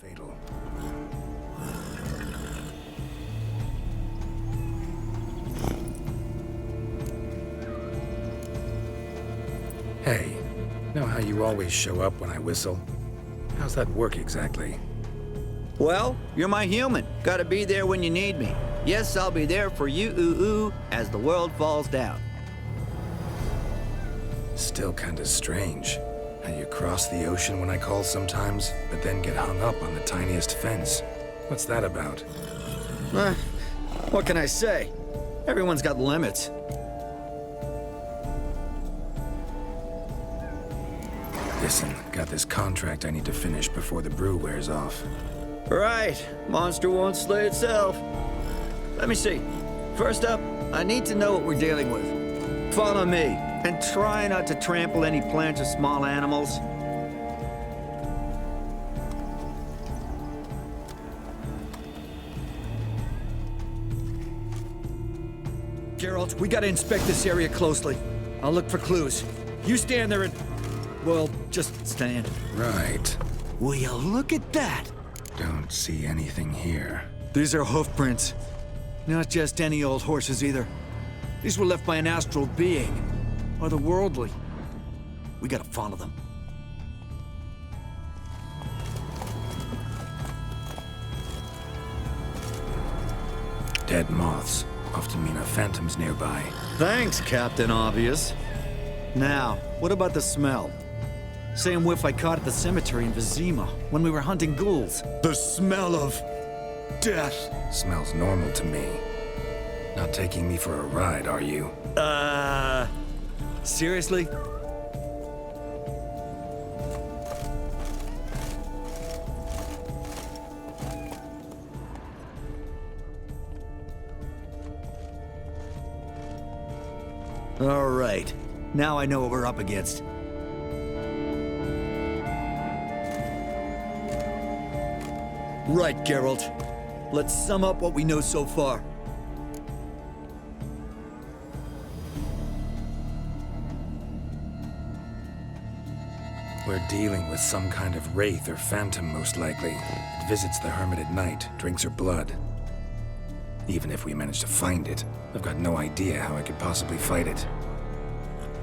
fatal. Hey, know how you always show up when I whistle? How's that work exactly? Well, you're my human. Gotta be there when you need me. Yes, I'll be there for you, ooh, as the world falls down. Still kinda strange. How you cross the ocean when I call sometimes, but then get hung up on the tiniest fence. What's that about? What can I say? Everyone's got limits. Listen, got this contract I need to finish before the brew wears off. Right, monster won't slay itself. Let me see. First up, I need to know what we're dealing with. Follow me, and try not to trample any plants or small animals. Geralt, we gotta inspect this area closely. I'll look for clues. You stand there and... well, just stand. Right. Will you look at that? Don't see anything here. These are hoof prints. Not just any old horses either. These were left by an astral being, otherworldly. We gotta follow them. Dead moths often mean a phantom's nearby. Thanks, Captain Obvious. Now, what about the smell? Same whiff I caught at the cemetery in Vizima when we were hunting ghouls. The smell of... death. Smells normal to me. Not taking me for a ride, are you? Seriously? All right. Now I know what we're up against. Right, Geralt. Let's sum up what we know so far. We're dealing with some kind of wraith or phantom, most likely. It visits the hermit at night, drinks her blood. Even if we manage to find it, I've got no idea how I could possibly fight it.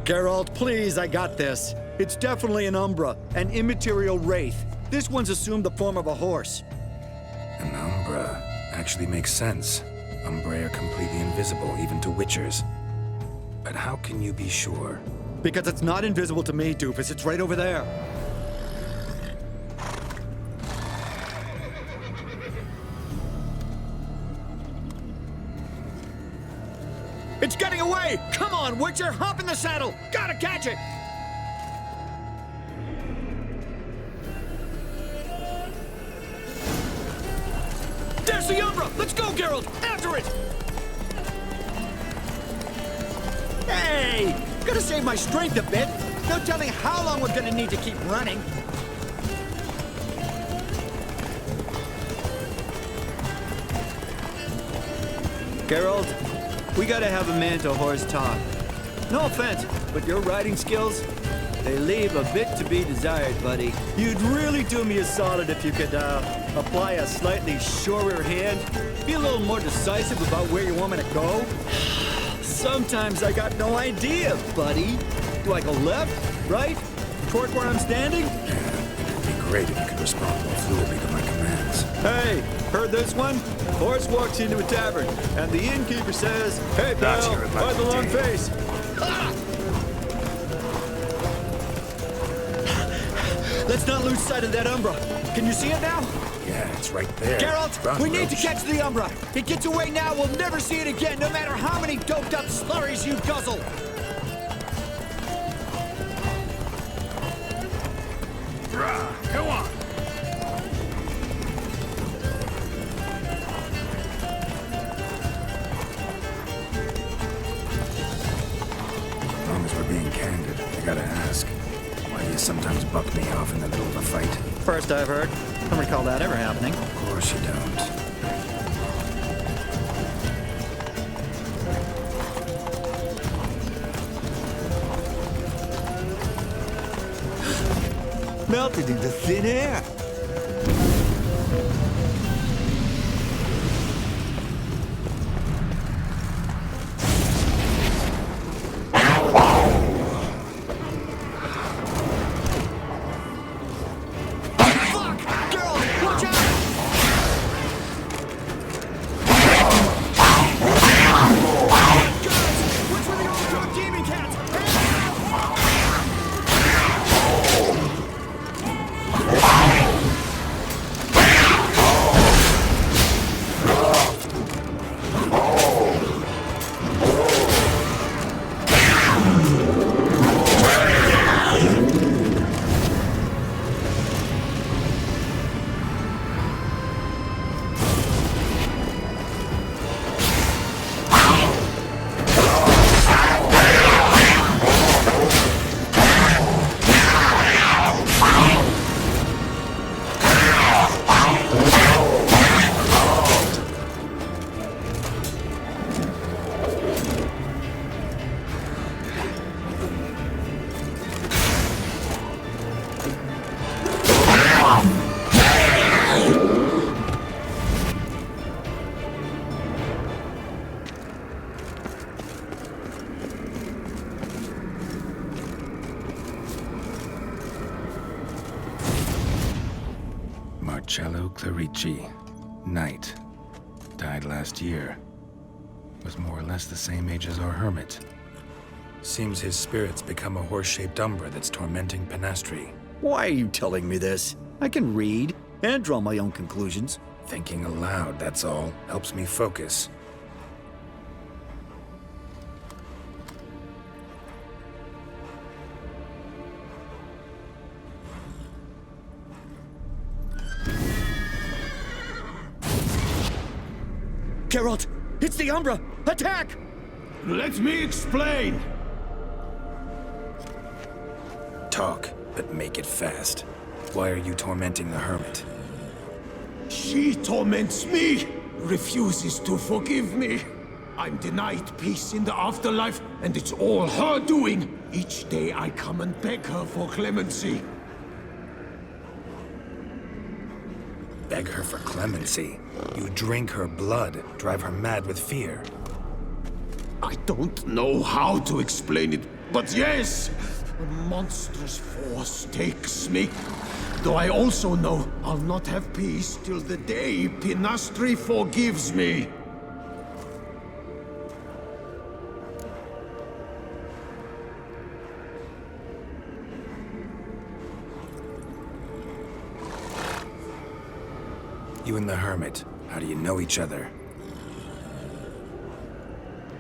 Geralt, please, I got this. It's definitely an Umbra, an immaterial wraith. This one's assumed the form of a horse. An Umbra actually makes sense. Umbrae are completely invisible, even to Witchers. But how can you be sure? Because it's not invisible to me, doofus. It's right over there. It's getting away! Come on, Witcher! Hop in the saddle! Gotta catch it! There's the Umbra! Let's go, Geralt! After it! Hey! Gotta save my strength a bit. No telling how long we're gonna need to keep running. Geralt, we gotta have a man-to-horse talk. No offense, but your riding skills, they leave a bit to be desired, buddy. You'd really do me a solid if you could, apply a slightly surer hand. Be a little more decisive about where you want me to go. Sometimes I got no idea, buddy. Do I go left, right, toward where I'm standing? Yeah, it'd be great if you could respond more fluidly to my commands. Hey, heard this one? Horse walks into a tavern, and the innkeeper says, "Hey, pal, why the long face?" Ah! Let's not lose sight of that Umbra. Can you see it now? Yeah, it's right there. Geralt, Run, we need to Roach. catch the Umbra. It gets away now, we'll never see it again, no matter how many doped-up slurries you guzzle. Go on. As long as we're being candid, I gotta ask, why do you sometimes buck me off in the middle of a fight? First I've heard. I don't recall that ever happening. Of course you don't. Melted into thin air. Marcello Clarici, Knight. Died last year. Was more or less the same age as our hermit. Seems his spirit's become a horse-shaped umbra that's tormenting Penastri. Why are you telling me this? I can read and draw my own conclusions. Thinking aloud, that's all. Helps me focus. Geralt, it's the Umbra! Attack! Let me explain! Talk, but make it fast. Why are you tormenting the hermit? She torments me, refuses to forgive me. I'm denied peace in the afterlife, and it's all her doing. Each day I come and beg her for clemency. Beg her for clemency. You drink her blood, drive her mad with fear. I don't know how to explain it, but yes! A monstrous force takes me. Though I also know I'll not have peace till the day Penastri forgives me. You and the hermit, how do you know each other?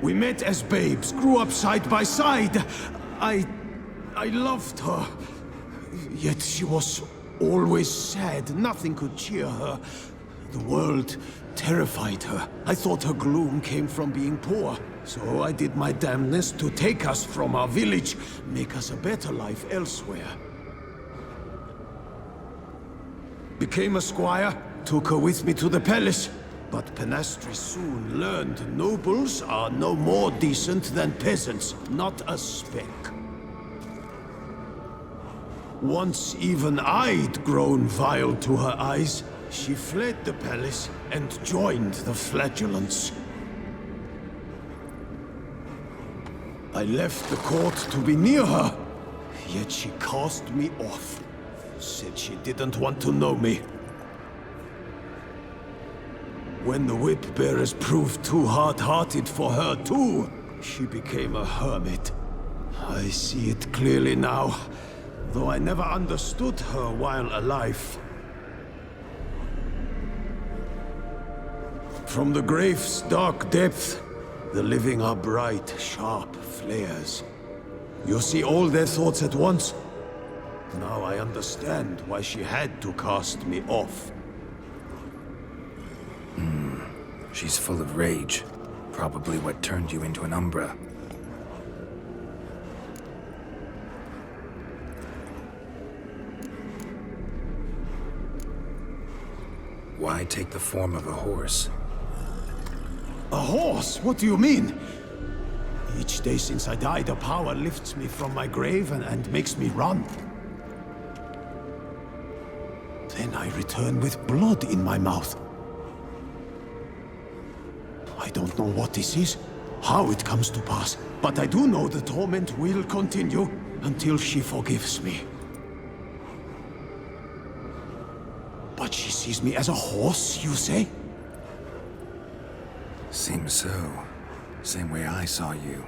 We met as babes, grew up side by side. I loved her. Yet she was always sad. Nothing could cheer her. The world terrified her. I thought her gloom came from being poor. So I did my damnedest to take us from our village, make us a better life elsewhere. Became a squire, took her with me to the palace. But Penastri soon learned nobles are no more decent than peasants, not a speck. Once even I'd grown vile to her eyes, she fled the palace and joined the flagellants. I left the court to be near her, yet she cast me off. Said she didn't want to know me. When the whip-bearers proved too hard-hearted for her too, she became a hermit. I see it clearly now, though I never understood her while alive. From the grave's dark depth, the living are bright, sharp flares. You see all their thoughts at once. Now I understand why she had to cast me off. She's full of rage. Probably what turned you into an Umbra. Why take the form of a horse? A horse? What do you mean? Each day since I died, a power lifts me from my grave and makes me run. Then I return with blood in my mouth. I don't know what this is, how it comes to pass, but I do know the torment will continue until she forgives me. But she sees me as a horse, you say? Seems so. Same way I saw you.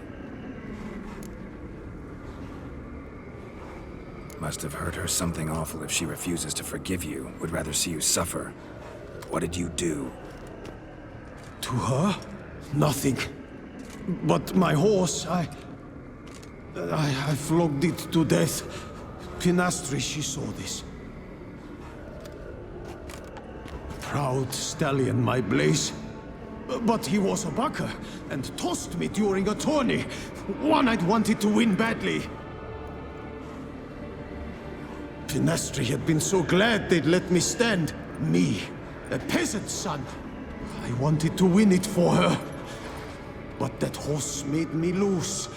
Must have hurt her something awful if she refuses to forgive you, would rather see you suffer. What did you do? To her? Nothing. But my horse, I flogged it to death. Pinastri, she saw this. Proud stallion, my Blaze. But he was a bucker, and tossed me during a tourney. One I'd wanted to win badly. Pinastri had been so glad they'd let me stand. Me, a peasant's son. I wanted to win it for her. But that horse made me lose.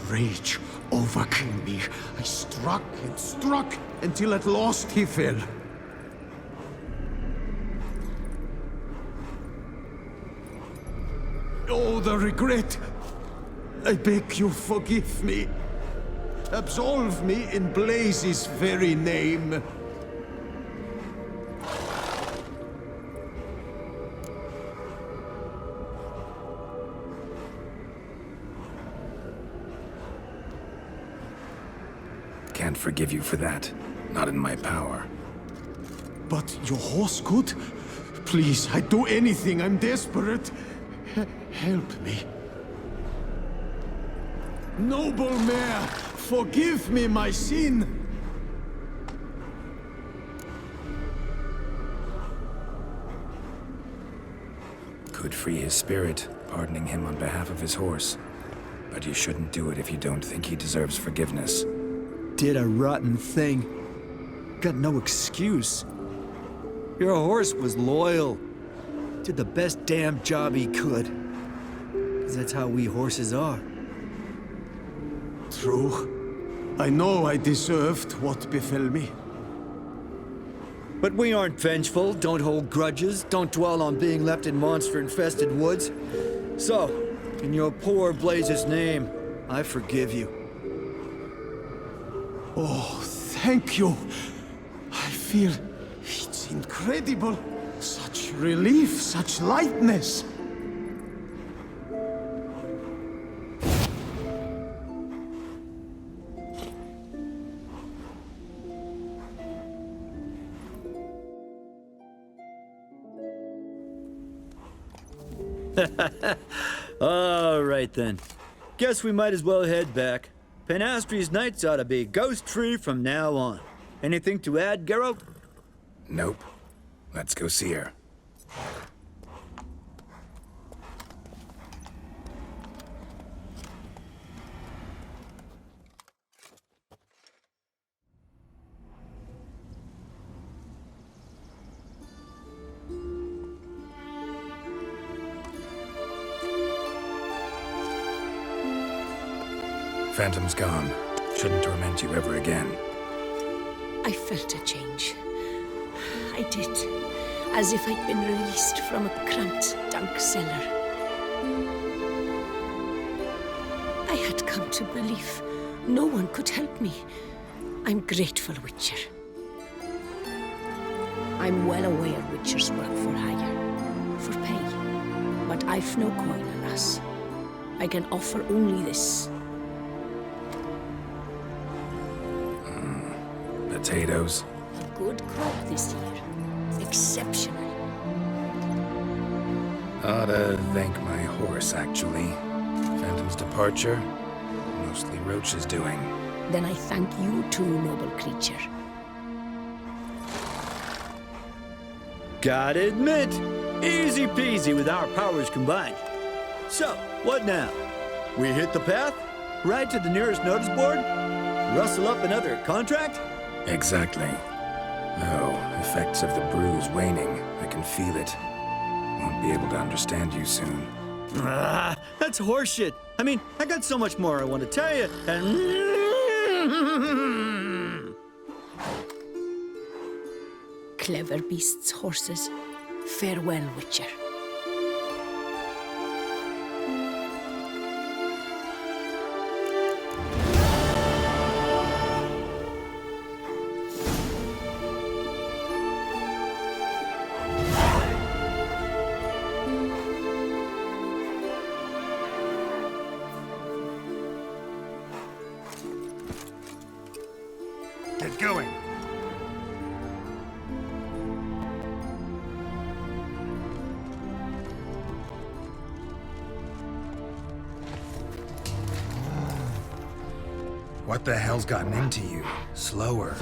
Rage overcame me. I struck and struck until at last he fell. Oh, the regret! I beg you forgive me. Absolve me in Blaze's very name. Can't forgive you for that. Not in my power. But your horse could? Please, I'd do anything. I'm desperate. Help me. Noble mare, forgive me my sin. Could free his spirit, pardoning him on behalf of his horse. But you shouldn't do it if you don't think he deserves forgiveness. Did a rotten thing. Got no excuse. Your horse was loyal. Did the best damn job he could. 'Cause that's how we horses are. True. I know I deserved what befell me. But we aren't vengeful, don't hold grudges, don't dwell on being left in monster-infested woods. So, in your poor Blaze's name, I forgive you. Oh, thank you. I feel it's incredible. Such relief, such lightness. All right then. Guess we might as well head back. Panastri's nights ought to be ghost-free from now on. Anything to add, Geralt? Nope. Let's go see her. Phantom's gone. Shouldn't torment you ever again. I felt a change. I did. As if I'd been released from a cramped, dank cellar. I had come to believe no one could help me. I'm grateful, Witcher. I'm well aware Witchers work for hire, for pay. But I've no coin, alas. I can offer only this. Potatoes. A good crop this year. Exceptional. Ought to thank my horse, actually. Phantom's departure, mostly Roach's doing. Then I thank you too, noble creature. Gotta admit, easy peasy with our powers combined. So, what now? We hit the path? Ride to the nearest notice board? Rustle up another contract? Exactly. Oh, effects of the bruise waning. I can feel it. Won't be able to understand you soon. Ah, that's horseshit. I mean, I got so much more I want to tell you, and... clever beast's horses. Farewell, Witcher. Get going. What the hell's gotten into you? Slower.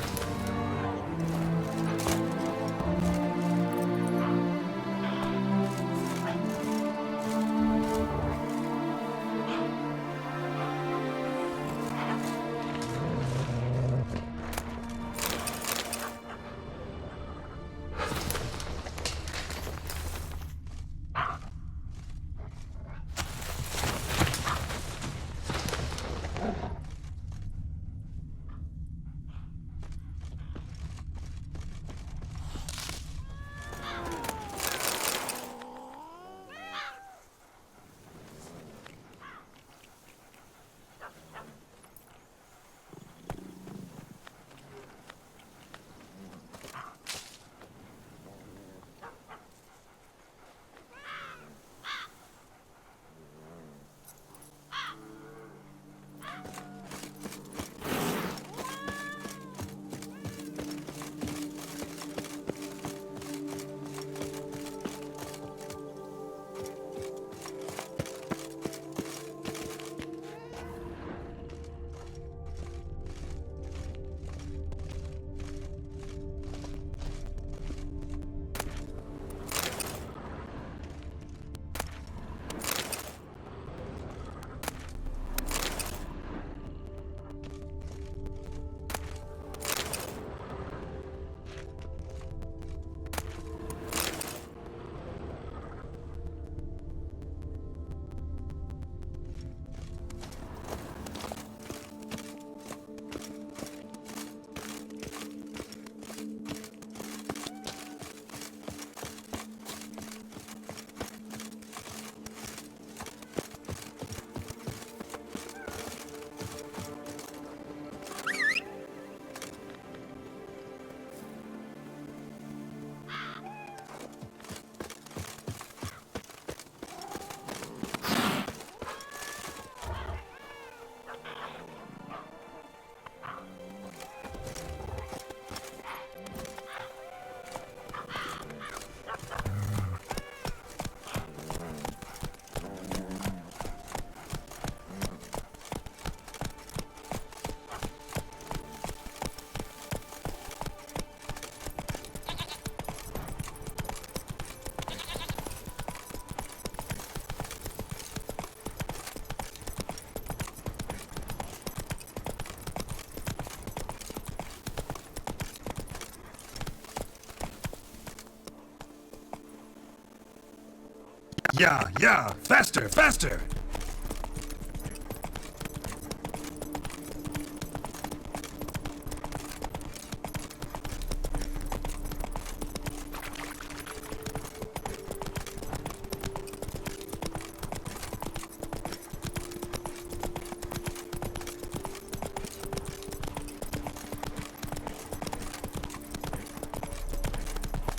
Yeah, faster, faster!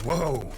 Whoa,